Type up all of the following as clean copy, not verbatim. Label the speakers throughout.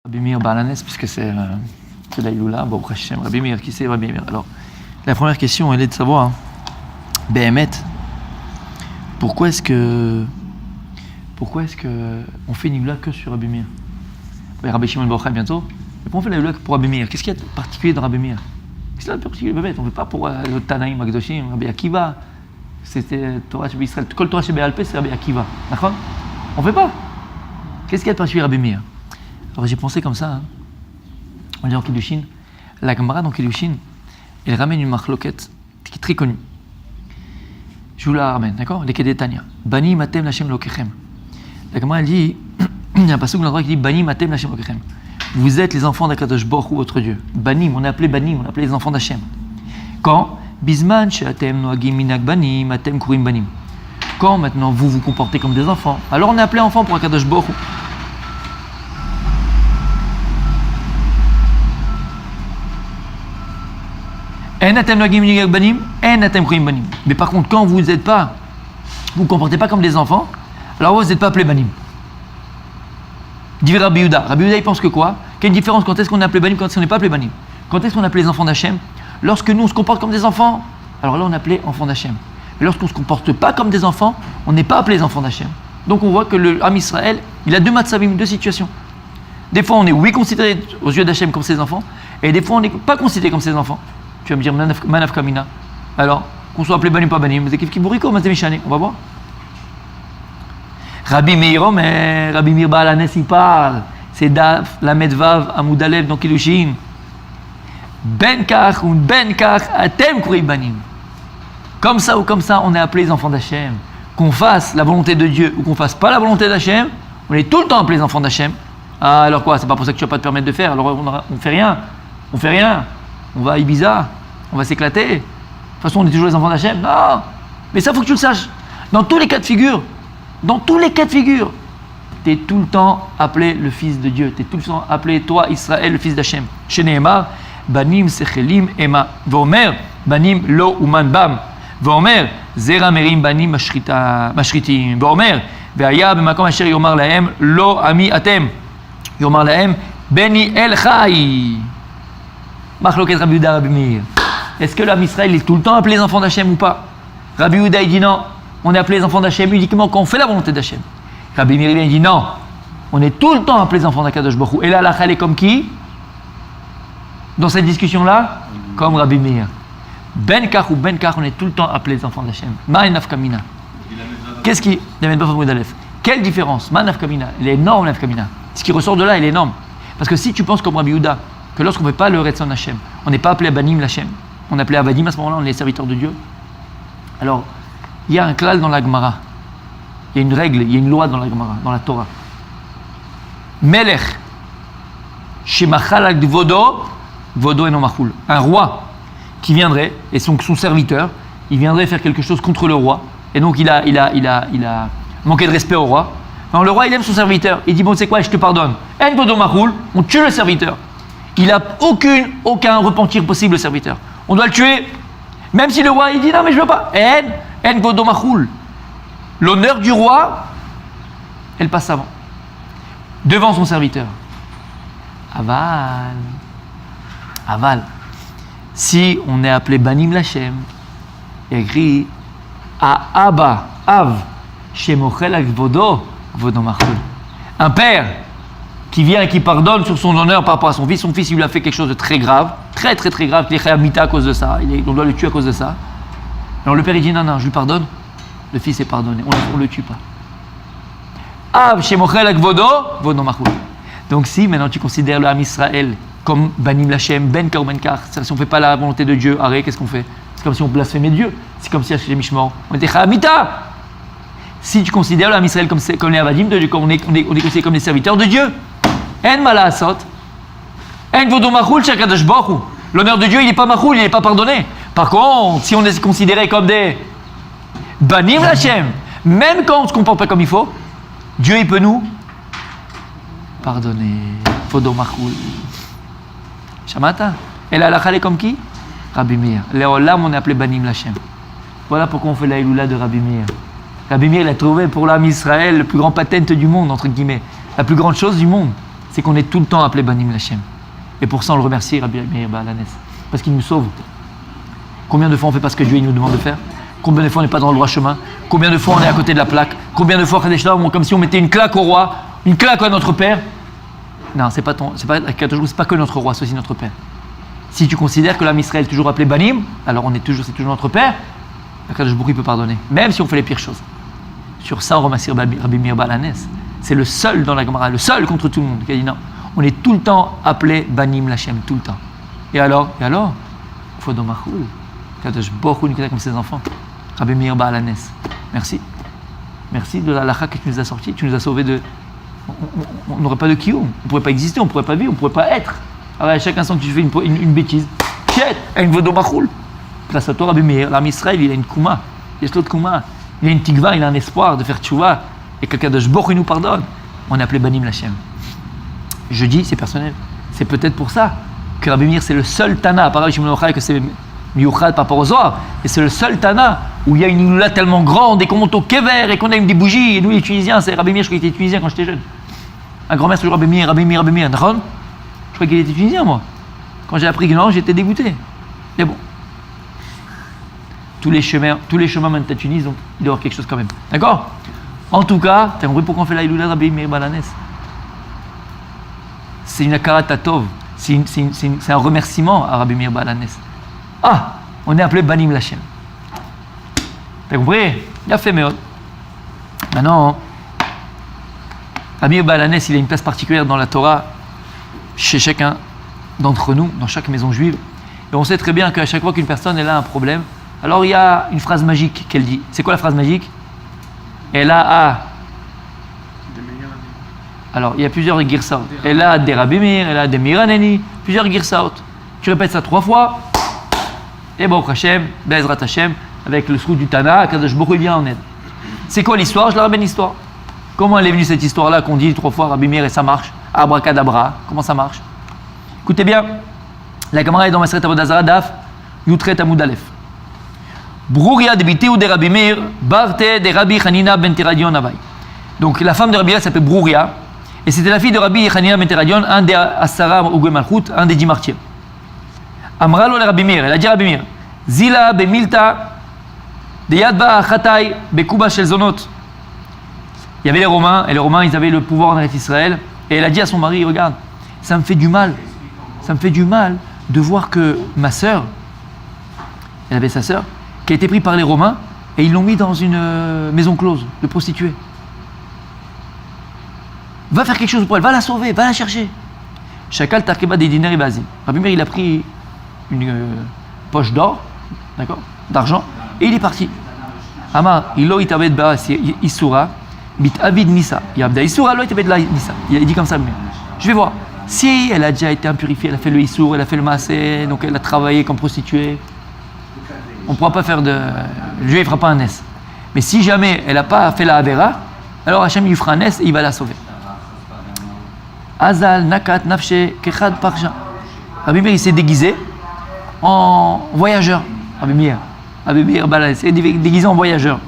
Speaker 1: Rabbi Meir Balanes, puisque c'est l'Aïloula, bon, Rabbi Meir, qui c'est Rabbi Meir? Alors, la première question, elle est de savoir, Béhémet, pourquoi est-ce que on fait une Iloula que sur Rabbi Meir? Rabbi Shimon Ben Yochai bientôt, mais pourquoi on fait la Iloula que pour Rabbi Meir? Qu'est-ce qu'il y a de particulier dans Rabbi Meir? Qu'est-ce qu'il y a de particulier de Béhémet? On ne fait pas pour le Tanaïm, Agdoshim, Rabbi Akiva, c'était Torah chez Israël, Kol Torah chez Béalpé, c'est Rabbi Akiva, d'accord? On ne fait pas. Qu'est-ce qu'il y a de particulier Rabbi Meir? Alors j'ai pensé comme ça, hein. On dit en Kiddushin, la Gemara dans Kiddushin, elle ramène une marloquette qui est très connue. Je vous la ramène, d'accord? Les Kedei Tanya. Bani matem lachem lokechem. La Gemara elle dit, il y a un passage dans l'endroit qui dit Bani matem lachem lokechem. Vous êtes les enfants d'Akadosh Baruch Hu, votre Dieu. Banim, on est appelé Banim, on est appelé les enfants d'Hachem. Quand? Bisman she'atem noagim minak banim, atem kurim banim. Quand maintenant vous vous comportez comme des enfants, alors on est appelé enfant pour Akadosh Baruch Hu. Mais par contre, quand vous n'êtes pas, vous ne comportez pas comme des enfants, alors vous n'êtes pas appelé banim. Dit Rabbi Yehuda. Rabbi Yehuda, il pense que quoi? Qu'il y a une différence quand est-ce qu'on est appelé banim, quand est-ce qu'on n'est pas appelé banim. Quand est-ce qu'on est appelé les enfants d'Hachem? Lorsque nous on se comporte comme des enfants, alors là on est appelé enfants d'Hachem. Mais lorsqu'on ne se comporte pas comme des enfants, on n'est pas appelé les enfants d'Hachem. Donc on voit que le Am Israël, il a deux matzavim, deux situations. Des fois on est oui considéré aux yeux d'Hachem comme ses enfants, et des fois on n'est pas considéré comme ses enfants. Tu vas me dire manaf kamina. Alors, qu'on soit appelé banim ou pas banim, c'est kif kibouriko, mais c'est michane. On va voir. Rabbi Meir, mais Rabbi Meir Balanes, il parle. C'est Daf, la Medvav, Amoud Alev, dans Kiddushin. Ben kach ou ben kach, atem kurei banim. Comme ça ou comme ça, on est appelé les enfants d'Hachem. Qu'on fasse la volonté de Dieu ou qu'on fasse pas la volonté d'Hachem, on est tout le temps appelé les enfants d'Hachem. Ah, alors quoi? C'est pas pour ça que tu vas pas te permettre de faire. Alors on fait rien. On fait rien. On va à Ibiza, on va s'éclater. De toute façon, on est toujours les enfants d'Hachem. Non, mais ça, il faut que tu le saches. Dans tous les cas de figure, tu es tout le temps appelé le fils de Dieu. Tu es tout le temps appelé, toi, Israël, le fils d'Hachem. Chez Nehemar, Banim Sechelim Ema. Vomer, Banim Lo Uman Bam. Vomer, Zera Merim Banim Mashritim. Vomer, Veaya Bemakom Asher Yomar Lahem Lo Ami Atem. Yomar Lahem Beni El Chai. Machloket Rabbi Yehuda, Rabbi Meir. Est-ce que l'Am Israël est tout le temps appelé les enfants d'Hachem ou pas? Rabbi Yehuda il dit non, on est appelé les enfants d'Hachem uniquement quand on fait la volonté d'Hachem. Rabbi Meir il dit non, on est tout le temps appelé les enfants d'Akadosh Baruch Hu. Et là, la chale est comme qui? Dans cette discussion-là, comme Rabbi Meir. Ben kach ou ben kach, on est tout le temps appelé les enfants d'Hachem. Ma'enaf kamina. Qu'est-ce qui? Quelle différence? Ma'enaf kamina. Il est énorme, l'af kamina. Ce qui ressort de là, il est énorme. Parce que si tu penses comme Rabbi Yehuda, que lorsqu'on ne fait pas le Retzon Hachem, on n'est pas appelé Banim l'Hachem, on est appelé Avadim, à ce moment-là, on est les serviteurs de Dieu. Alors, il y a un klal dans la Gemara, il y a une règle, il y a une loi dans la Gemara, dans la Torah. Melech, shemachal al vodo, vodo eno machul. Un roi qui viendrait, et son serviteur, il viendrait faire quelque chose contre le roi, et donc il a manqué de respect au roi. Alors le roi, il aime son serviteur, il dit, bon, c'est quoi, je te pardonne. En vodo machul, on tue le serviteur. Il n'a aucun repentir possible, le serviteur. On doit le tuer. Même si le roi, il dit non, mais je ne veux pas. En vodo machul. L'honneur du roi, elle passe avant. Devant son serviteur. Aval. Si on est appelé Banim l'Hachem, il y a écrit Abba, Av, Shemochel ak vodo, vodo machul. Un père qui vient et qui pardonne sur son honneur par rapport à son fils. Son fils, il lui a fait quelque chose de très grave, très grave, qu'il est à cause de ça, on doit le tuer à cause de ça. Alors le père, il dit non, je lui pardonne. Le fils est pardonné, on ne le tue pas. Av shemochel ak vodo, vodo machul. Donc si maintenant tu considères le Am Israël comme Banim l'Hachem, Ben Kar ou Ben Kar, si on ne fait pas la volonté de Dieu, arrête, qu'est-ce qu'on fait? C'est comme si on blasphémait Dieu. C'est comme si Hachem Mishmor, on était Chaamita. Si tu considères le Am Israël comme les Avadim de Dieu, comme on est considéré comme les serviteurs de Dieu, En malaasot, en vodo machul shakadosh baruch hu. L'honneur de Dieu, il n'est pas machul, il n'est pas pardonné. Par contre, si on est considéré comme des banim l'Hachem, même quand on ne se comporte pas comme il faut, Dieu, il peut nous pardonner. Vodo machul. Shamata. Et la halakha est comme qui? Rabbi Meir. Léolam, on est appelé banim l'Hachem. Voilà pourquoi on fait la Iloula de Rabbi Meir. Rabbi Meir, il a trouvé pour l'âme Israël le plus grand patent du monde, entre guillemets. La plus grande chose du monde. c'est qu'on est tout le temps appelé Banim Lachem. Et pour ça, on le remercie, Rabbi Meir Baal Hanes, parce qu'il nous sauve. Combien de fois on ne fait pas ce que Dieu nous demande de faire? Combien de fois on n'est pas dans le droit chemin? Combien de fois on est à côté de la plaque? Combien de fois, comme si on mettait une claque au roi, une claque à notre père? Non, c'est pas que notre roi, c'est aussi notre père. Si tu considères que l'âme Israël est toujours appelé Banim, alors c'est toujours notre père, Akadosh Baruch Hu peut pardonner, même si on fait les pires choses. Sur ça, on remercie Rabbi Meir Baal Hanes. C'est le seul dans la Gemara, le seul contre tout le monde, qui a dit non. On est tout le temps appelé Banim Lachem, tout le temps. Et alors, Fodomachou, Akadosh Baruch Hu nous connaît comme ses enfants. Rabbi Meir Baal Hanes. Merci. Merci de la halakha que tu nous as sorti, tu nous as sauvés de. On n'aurait pas de kiyum, on ne pourrait pas exister, on ne pourrait pas vivre, on ne pourrait pas être. Alors à chaque instant que tu fais une bêtise, une Fodomachou. Grâce à toi, Rabbi Meir, l'âme Israël, il a une kouma, il a l'autre kouma, il a une tikva, il a un espoir de faire tchouva, et quelqu'un de Baruch Hu nous pardonne. On est appelé Banim Lachem. Je dis, c'est personnel. C'est peut-être pour ça que Rabbi Meir, c'est le seul Tana, à part Rabbi Shimon Yochai, que c'est Miyuchad par rapport au Zohar, et c'est le seul Tana où il y a une iloula tellement grande, et qu'on monte au kever, et qu'on allume des bougies, et nous les Tunisiens, c'est Rabbi Meir, je crois qu'il était tunisien quand j'étais jeune. Un grand-mère, c'est toujours Rabbi Meir, je crois qu'il était tunisien, moi. Quand j'ai appris que non, j'étais dégoûté. Mais bon. Tous les chemins mènent à Tunis, donc il doit y avoir quelque chose quand même. D'accord? En tout cas, tu as compris pourquoi on fait la Iloula de Rabbi Meir Baal Hanes? C'est une akarat tov, c'est un remerciement à Rabbi Meir Baal Hanes. Ah, on est appelé Banim Lachem. T'as compris? Il a fait Meod. Maintenant, Rabbi Meir Baal Hanes, il a une place particulière dans la Torah, chez chacun d'entre nous, dans chaque maison juive. Et on sait très bien qu'à chaque fois qu'une personne elle a un problème, alors il y a une phrase magique qu'elle dit. C'est quoi la phrase magique? Elle a alors il y a plusieurs girsaot. Elle a des Rabbi Meir, elle a des Miraneni, plusieurs girsaot. Tu répètes ça 3 fois, et bon, Hashem, Be'ezrat Hashem, avec le srout du Tana, Akadosh Baruch Hu vient en aide. C'est quoi l'histoire? Je leur ramène l'histoire. Comment elle est venue cette histoire-là qu'on dit 3 fois Rabbi Meir et ça marche? Abracadabra, comment ça marche? Écoutez bien, la Gemara est dans Maseret Avodah Zarah Daf, Yutret Amud Aleph. Brouria de Bitéou de Rabbi Meir, Barte de Rabbi Hanina ben Teradion Avai. Donc la femme de Rabbi Meir s'appelle Brouria, et c'était la fille de Rabbi Hanina ben Teradion, un des Asara Ougwe Malchut, un des 10 martyrs. Amralo le Rabbi Meir, elle a dit à Rabbi Meir, Zila be Milta, de Yadba Chatay, be Kuba Shel Zonot. Il y avait les Romains, et les Romains ils avaient le pouvoir en Israël, et elle a dit à son mari, regarde, ça me fait du mal de voir que ma sœur, elle avait sa sœur, qui a été prise par les Romains, et ils l'ont mis dans une maison close de prostituée. Va faire quelque chose pour elle, va la sauver, va la chercher. Chakal Tarkeba des dinars et Bazi. Rabbi Meir, il a pris une poche d'or, d'accord, d'argent, et il est parti. Amar, ilo itabed ba isura, bit avid nisa. Yabda isura, lo itabed la nisa. Il dit comme ça, mais je vais voir. Si elle a déjà été impurifiée, elle a fait le issour, elle a fait le massé, donc elle a travaillé comme prostituée, on ne pourra pas faire de. Dieu ne fera pas un nes. Mais si jamais elle n'a pas fait la Avera, alors Hachem lui fera un nes et il va la sauver. Azal, Nakat, Nafshe, Kechad, Parcha. Rabbi Meir, il s'est déguisé en voyageur. Rabbi Meir, Baal s'est déguisé en voyageur.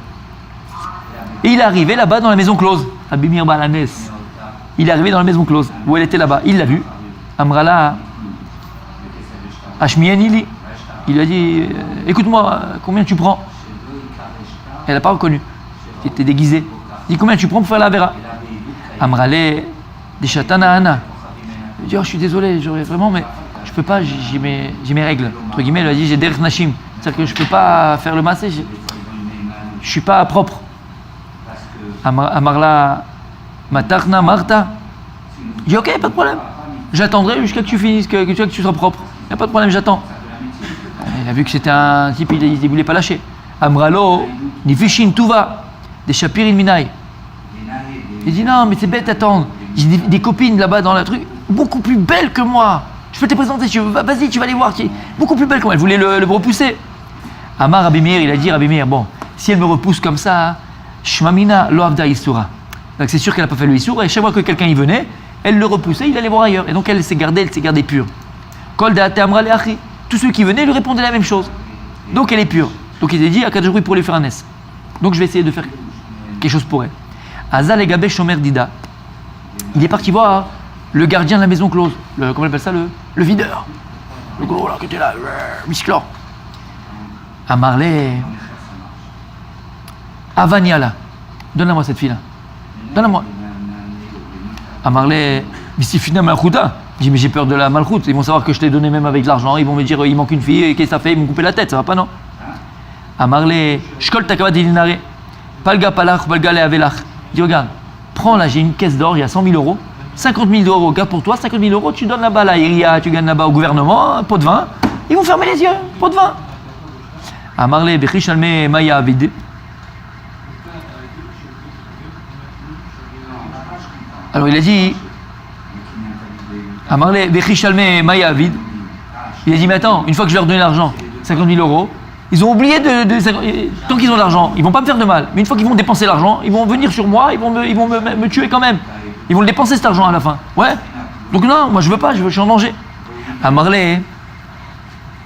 Speaker 1: Et il est arrivé là-bas dans la maison close. Rabbi Meir Baal Hanes. Il est arrivé dans la maison close, où elle était là-bas. Il l'a vu. Amrala, Ashmienili. Il lui a dit, écoute-moi, combien tu prends? Elle n'a pas reconnu. Il était déguisé. Il dit, combien tu prends pour faire la Avera? Amrale, des chatana ana. Il dit, oh, je suis désolé, j'aurais vraiment, mais je peux pas, j'ai mes règles. Entre guillemets, il a dit, j'ai derech nashim. C'est-à-dire que je peux pas faire le massé, je suis pas propre. Amarla, matarna marta. Il dit, ok, pas de problème. J'attendrai jusqu'à que tu finisses, que tu sois propre. Il n'y a pas de problème, j'attends. Il a vu que c'était un type, il ne voulait pas lâcher. Amralo, nifishin tuva, des chapirin minai. Il dit non, mais c'est bête d'attendre. J'ai des copines là-bas dans le truc, beaucoup plus belles que moi. Je peux te les présenter, si tu veux. Vas-y, tu vas les voir. Beaucoup plus belles que moi. Elle voulait le repousser. Amar Rabbi Meir, il a dit Rabbi Meir, bon, si elle me repousse comme ça, shmamina lo avda isura. Donc c'est sûr qu'elle n'a pas fait le isura, et chaque fois que quelqu'un y venait, elle le repoussait, il allait voir ailleurs. Et donc elle s'est gardée pure. Kol da'ate amra le'achi. Tous ceux qui venaient lui répondaient la même chose. Donc elle est pure. Donc il s'est dit, à 4 jours, pour lui faire un nes. Donc je vais essayer de faire quelque chose pour elle. Azal et Gabé Shomer Dida. Il est parti voir le gardien de la maison close, comment on appelle ça, le videur, le gros là qui était là, misclant. Amarlé, Avaniala, donne-moi cette fille-là, donne-moi. Amarlé, Mistifina Malchouta. Je dis, mais j'ai peur de la malchoute, ils vont savoir que je t'ai donné même avec de l'argent, ils vont me dire, il manque une fille, et qu'est-ce que ça fait, ils m'ont coupé la tête, ça va pas, non? Amarlé, Shkol Takavat Dilinare, Palga Palach, Palga Leavelach. Il dit, regarde, prends là, j'ai une caisse d'or, il y a 100 000 euros, 50 000 euros, gars pour toi, 50 000 euros, tu donnes là-bas à la Iria, tu gagnes là-bas au gouvernement, un pot de vin, ils vont fermer les yeux, pot de vin. Amarlé, Bechishalme Maya Avid. Alors il a dit, Amarlé, Bechishalme Maya Avid. Il a dit, mais attends, une fois que je leur donne l'argent, 50 000 euros, ils ont oublié tant qu'ils ont de l'argent, ils vont pas me faire de mal. Mais une fois qu'ils vont dépenser l'argent, ils vont venir sur moi, ils vont me tuer quand même. Ils vont le dépenser cet argent à la fin. Ouais. Donc non, moi je veux pas, je suis en danger. Amarlé,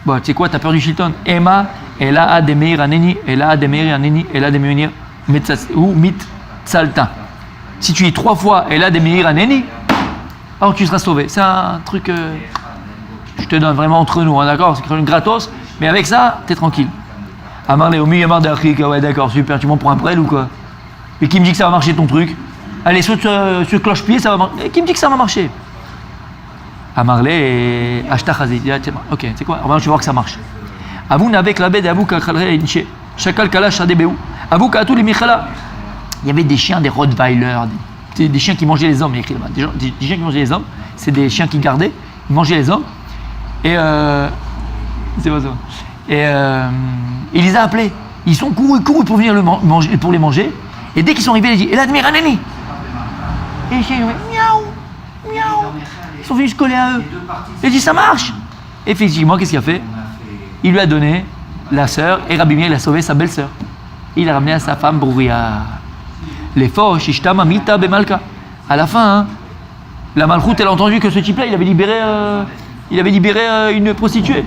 Speaker 1: bon, tu sais quoi, t'as peur du Shilton. Emma, elle a Ademeir Aneni, elle a Ademeir Aneni, elle a Ademeir ou Mit Salta. Si tu dis 3 fois elle a Ademeir Aneni, alors tu seras sauvé. C'est un truc, je te donne vraiment entre nous, hein, d'accord? C'est une gratos, mais avec ça, t'es tranquille. Amarlé, au milieu d'Afrique, ouais, d'accord, super, tu m'en prends un prêt ou quoi? Et qui me dit que ça va marcher ton truc? Allez, saute sur cloche-pied, ça va marcher. Qui me dit que ça va marcher? Amarlé, Ashtachazi. Ok, c'est quoi? Alors, tu vas voir que ça marche. Avou n'avec la bête, avou kachalre inche. Chakal kalash adebeu. Avou katou les michala. Il y avait des chiens, des Rottweiler, des chiens qui mangeaient les hommes. Des chiens qui mangeaient les hommes. C'est des chiens qui gardaient, ils mangeaient les hommes. Et c'est pas ça. Et il les a appelés. Ils sont courus pour venir manger, pour les manger. Et dès qu'ils sont arrivés, il a dit, Elad Miranani. Et les chiens, ils ont dit, miaou, miaou. Ils sont venus se coller à eux. Il a dit, ça marche. Effectivement, qu'est-ce qu'il a fait? Il lui a donné la sœur, et Rabbi Meir, il a sauvé sa belle-sœur. Il l'a ramené à sa femme Brouria. Les faux, Shishtama, Mita, Bemalka. À la fin, hein, la malchoute, elle a entendu que ce type-là, il avait libéré une prostituée.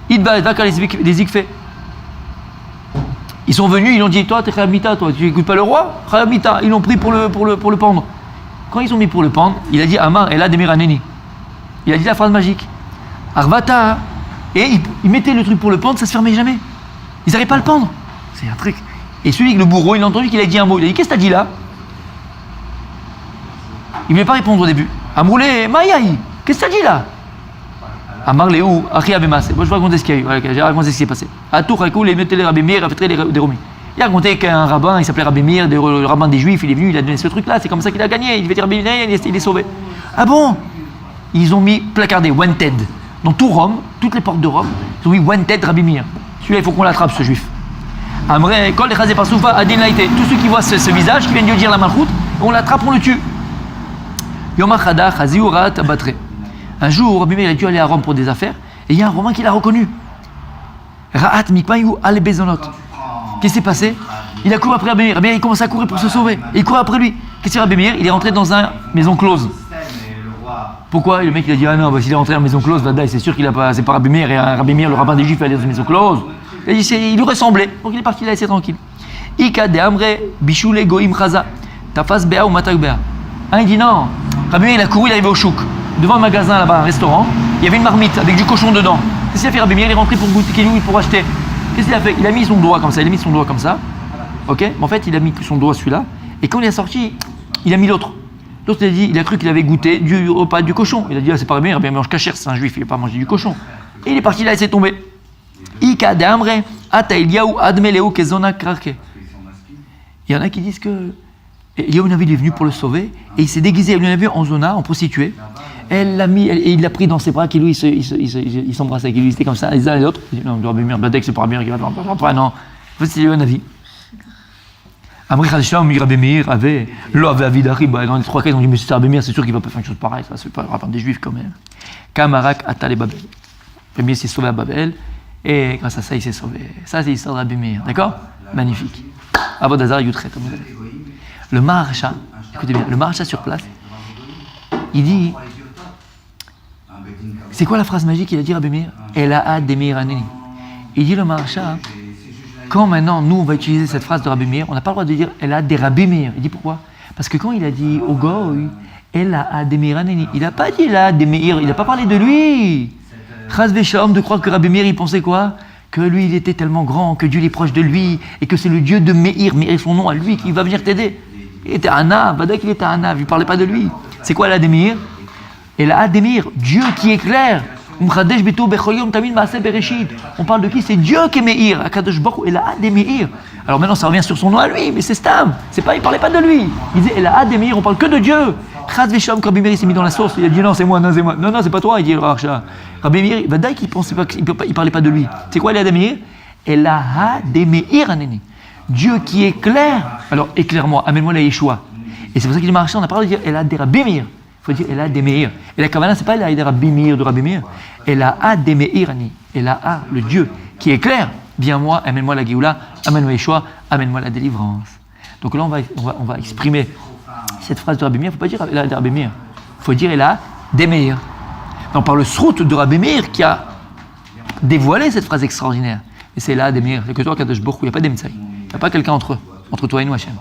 Speaker 1: Il va des Ikfé. Ils sont venus, ils ont dit, toi, t'es Khalamita, toi, tu n'écoutes pas le roi? Khalamita, ils l'ont pris pour le pendre. Quand ils ont mis pour le pendre, il a dit, Amar, elle a des Miraneni. Il a dit la phrase magique. Arvata, et il mettait le truc pour le pendre, ça se fermait jamais. Ils n'arrivaient pas à le pendre. C'est un truc. Et celui, le bourreau, il a entendu qu'il a dit un mot. Il a dit, qu'est-ce que t'as dit là? Il ne voulait pas répondre au début. Amroulé, Maïaï, qu'est-ce que t'as dit là? Amar Léou, Achia Bemassé. Moi je vais raconter ce qu'il y a eu. Voilà, j'ai raconté ce qui s'est passé. À tout Rakou, les mettez les Rabbi Meir, des Romis. Il a raconté qu'un rabbin, il s'appelait Rabbi Meir, le rabbin des Juifs, il est venu, il a donné ce truc-là, c'est comme ça qu'il a gagné. Il devait dire Rabbi Meir, il est sauvé. Ah bon? Ils ont mis placardé, wanted. Dans tout Rome, toutes les portes de Rome, ils ont mis wanted Rabbi Meir. Celui-là, il faut qu'on l'attrape, ce juif. Amré, Kol Echazé Parsoufa, Adin Laïté. Tous ceux qui voient ce visage, qui viennent de dire la malchoute, on l'attrape, on le tue. Yom Achada, Chazi Urat, Abatre. Un jour, Rabbi Meir a dû aller à Rome pour des affaires, et il y a un Romain qui l'a reconnu. Ra'at Mikmayu al Bezonot. Qu'est-ce qui s'est passé? Il a couru après Rabbi Meir. Rabbi Meir, il commence à courir pour se sauver. Et il court après lui. Qu'est-ce que c'est Rabbi Meir? Il est rentré dans une maison close. Pourquoi? Le mec il a dit, ah non, bah, s'il est rentré dans une maison close, Vadaï, c'est sûr qu'il a pas, c'est pas Rabbi Meir, et Rabbi Meir, le rabbin des Juifs, il est dans une maison close. Il a dit, il lui ressemblait. Donc il est parti là, c'est tranquille. Ika de Amre, Bichoule Goïm Chaza, Tafas Bea ou Matak Bea. Il dit non. Rabbi Meir, il a couru, il est arrivé au chouk. Devant un magasin là-bas, un restaurant, il y avait une marmite avec du cochon dedans. Qu'est-ce qu'il a fait Rabbi Meir? Il est rentré pour goûter, pour acheter. Qu'est-ce qu'il a fait? Il a mis son doigt comme ça, ok? Mais en fait, il a mis son doigt celui-là, et quand il est sorti, il a mis l'autre. L'autre, il a cru qu'il avait goûté du repas du cochon. Il a dit, ah, c'est pas Rabbi Meir, il mange cachère, c'est un juif, il n'a pas mangé du cochon. Et il est parti là, il s'est tombé. Ika de Amre, Ata Eliaou Admeleo Kezona Krake. Il y en a qui disent que Eliaou Navi est venu pour le sauver, et il s'est déguisé, il l'a vu en zona, en prostituée. Elle l'a mis, et il l'a pris dans ses bras, qui lui, il s'embrassait avec lui, il était comme ça, les uns et les autres. Il dit, non, Rabbi Meir, Badek, c'est pas Rabbi Meir qui va te non. En fait, c'est Eliaou Navi. Amri Khadisham, Rabbi Meir avait, l'avait Avidari, dans les 3 cas, ils ont dit, mais c'est Rabbi Meir, c'est sûr qu'il va pas faire une chose pareille, ça, c'est pas rapport des juifs quand même. Kamarak Atal et Babel. Rabbi Meir s'est sauvé à Babel, et grâce à ça, il s'est sauvé. Ça, c'est l'histoire de Rabbi Meir, d'accord? Magnifique. Avodazar Yutret. Le Maharacha, écoutez bien, le Maharacha sur place, il dit, c'est quoi la phrase magique qu'il a dit Rabbi Meir? Elle a hâte des Meir Aneni. Il dit le Maharacha, quand maintenant nous on va utiliser cette phrase de Rabbi Meir, on n'a pas le droit de dire elle a hâte des Rabbi Meir. Il dit pourquoi? Parce que quand il a dit au Goy, Ela des Meir Haneni. Il n'a pas dit là des Meir, il n'a pas parlé de lui. Chas v'shalom de croire que Rabbi Meir, il pensait quoi? Que lui, il était tellement grand, que Dieu est proche de lui, et que c'est le Dieu de Meir, Meir est son nom à lui, qui va venir t'aider. Il était Anav, Bada qu'il était Anav, il ne parlait pas de lui. C'est quoi Ela des Meir? Ela des Meir, Dieu qui éclaire. On parle de qui? C'est Dieu qui est Meir. Akadosh Baruch Hu, Ela des Meir. Alors maintenant, ça revient sur son nom à lui, mais c'est Stam. Il ne parlait pas de lui. Il disait Ela des Meir, on parle que de Dieu. Chaz v'shalom, Rabbi Meir s'est mis dans la sauce. Il a dit non, c'est moi, non, c'est moi. Non, non, c'est pas toi, il dit le Racha. Rabbi Meir, Vadaï qu'il pensait pas, il parlait pas de lui. C'est quoi Ela des Meir? Ela des Meir Haneni. Dieu qui éclaire. Alors éclaire-moi, amène-moi la Yeshua. Et c'est pour ça qu'il dit Marcha, on a parlé de dire Ela des Rabbi Meir. Il faut dire Ela des Meir. Et la Kavana, c'est pas Ela des Rabbi Meir de Rabbi Meir. Ela des Meir Haneni. Ela le Dieu qui éclaire. Viens-moi, amène-moi la Géoula, amène-moi Yeshua, amène-moi la délivrance. Donc là, on va exprimer cette phrase de Rabbi Meir. Il ne faut pas dire Ela de Rabbi Meir. Il faut dire Ela des Meir. On parle le srout de Rabbi Meir qui a dévoilé cette phrase extraordinaire. Et c'est Ela des Meir. C'est que toi, Kadosh Baruch Hu, il n'y a pas d'Emtsai. Il n'y a pas quelqu'un entre toi et nous, Hachem.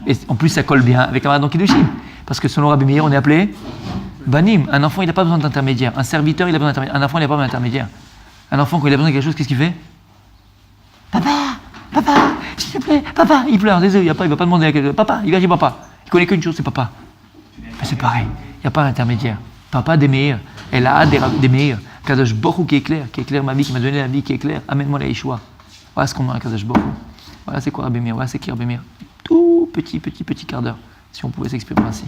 Speaker 1: Et en plus, ça colle bien avec la Maradon Kiddushim. Parce que selon Rabbi Meir, on est appelé Banim. Un enfant, il n'a pas besoin d'intermédiaire. Un serviteur, il a besoin d'intermédiaire. Un enfant, il n'a pas besoin d'intermédiaire. Un enfant, quand il a besoin de quelque chose, qu'est-ce qu'il fait? Papa, s'il te plaît, papa. Il pleure, désolé, il ne va pas demander à quelqu'un. Papa, il va dire papa. Il connaît qu'une chose, c'est papa. Mais c'est pareil, il n'y a pas d'intermédiaire. Papa des meilleurs, elle a des meilleurs. Kadosh Baruch Hu qui éclaire ma vie, qui m'a donné la vie, qui éclaire. Amène-moi la Yeshua. Voilà ce qu'on a à Kadosh Baruch Hu. Voilà c'est quoi Rabbi Meir, voilà c'est qui Rabbi Meir. Tout petit quart d'heure, si on pouvait s'exprimer ainsi.